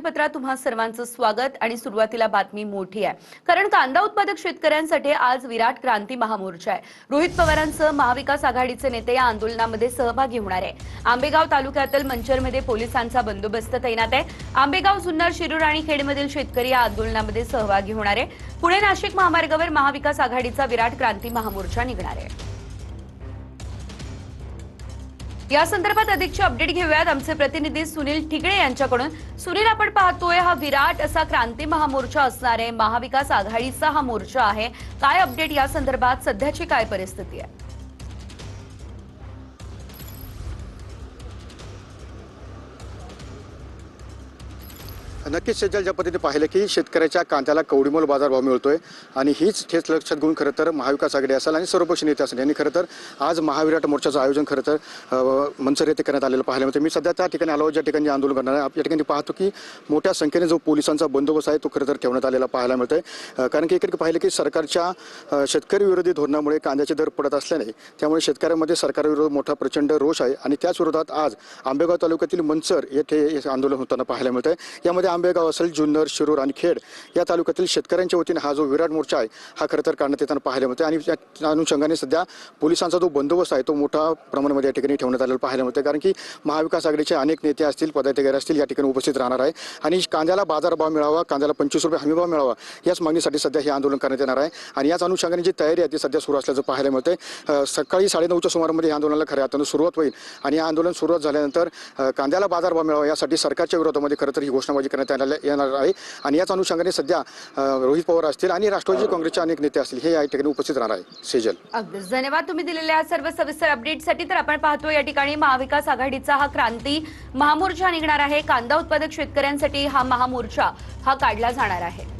पत्रात तुम्हा सर्वांचं स्वागत आणि सुरुवातीला बातमी मोठी आहे कारण कांदा उत्पादक शेतकऱ्यांसाठी आज विराट क्रांती महामोर्चा आहे। रोहित पवारांसह महाविकास आघाडीचे नेते या आंदोलनामध्ये सहभागी होणार आहे। आंबेगाव तालुक्यातील मंचरमध्ये पोलिसांचा बंदोबस्त तैनात आहे। आंबेगाव, जुन्नर, शिरूर आणि खेडमधील शेतकरी या आंदोलनामध्ये सहभागी होणार आहे। पुणे नाशिक महामार्गावर महाविकास आघाडीचा विराट क्रांती महामोर्चा निघणार आहे। या संदर्भात अधिकची अपडेट घेऊयात आमचे प्रतिनिधी सुनील ठिगळे यांच्याकडून। सुनील, आपण पाहतोय हा विराट असा क्रांती महामोर्चा असणार आहे, महाविकास आघाडीचा हा मोर्चा आहे। काय अपडेट या संदर्भात, सध्याची काय परिस्थिती आहे? नक्कीच सेजल, ज्या पद्धतीने पाहिलं की शेतकऱ्याच्या कांद्याला कवडीमोल बाजारभाव मिळतोय आणि हीच ठेच लक्षात घेऊन खरं तर महाविकास आघाडी असेल आणि सर्वपक्षीय नेते असेल यांनी खरं तर आज महाविराट मोर्चाचं आयोजन खरं तर मंचर येथे करण्यात आलेलं पाहायला मिळतं। मी सध्या त्या ठिकाणी आलो ज्या ठिकाणी आंदोलन करणार आहे। या ठिकाणी पाहतो की मोठ्या संख्येने जो पोलिसांचा बंदोबस्त आहे तो खरं तर ठेवण्यात आलेला पाहायला मिळतोय। कारण की इकडे पाहिलं की सरकारच्या शेतकरी विरोधी धोरणामुळे कांद्याचे दर पडत असल्याने त्यामुळे शेतकऱ्यांमध्ये सरकारविरोधात मोठा प्रचंड रोष आहे आणि त्याच विरोधात आज आंबेगाव तालुक्यातील मंचर येथे आंदोलन होताना पाहायला मिळतंय। यामध्ये आंबेगाव असेल, जुन्नर, शिरूर आणि खेड या तालुक्यातील शेतकऱ्यांच्या वतीने हा जो विराट मोर्चा आहे हा खरं तर काढण्यात येताना पाहायला मिळतोय आणि त्या अनुषंगाने सध्या पोलिसांचा जो बंदोबस्त आहे तो मोठा प्रमाणामध्ये या ठिकाणी ठेवण्यात आलेला पाहायला मिळतोय। कारण की महाविकास आघाडीचे अनेक नेते असतील, पदाधिकारी असतील या ठिकाणी उपस्थित राहणार आहे आणि कांद्याला बाजारभाव मिळावा, कांद्याला 25 रुपये हमीभाव मिळावा याच मागणीसाठी सध्या हे आंदोलन करण्यात येणार आहे आणि याच अनुषंगाने जी तयारी आहे ती सध्या सुरू असल्याचं पाहायला मिळतंय। सकाळी 9:30च्या सुमारामध्ये या आंदोलनाला खऱ्या अर्थानं सुरुवात होईल आणि या आंदोलन सुरुवात झाल्यानंतर कांद्याला बाजारभाव मिळावा यासाठी सरकारच्या विरोधामध्ये खरं तर ही घोषणाबाजी करण्यात येणार आहे आणि याच अनुषंगाने सध्या रोहित पवार असतील आणि राष्ट्रवादी काँग्रेसचे अनेक नेते असतील हे या ठिकाणी उपस्थित राहणार आहे। सेजल, अगदीच धन्यवाद तुम्ही दिलेल्या सर्व सविस्तर अपडेटसाठी। तर आपण पाहतो या ठिकाणी महाविकास आघाडीचा हा क्रांती महामोर्चा निघणार आहे। कांदा उत्पादक शेतकऱ्यांसाठी हा महामोर्चा काढला जाणार आहे।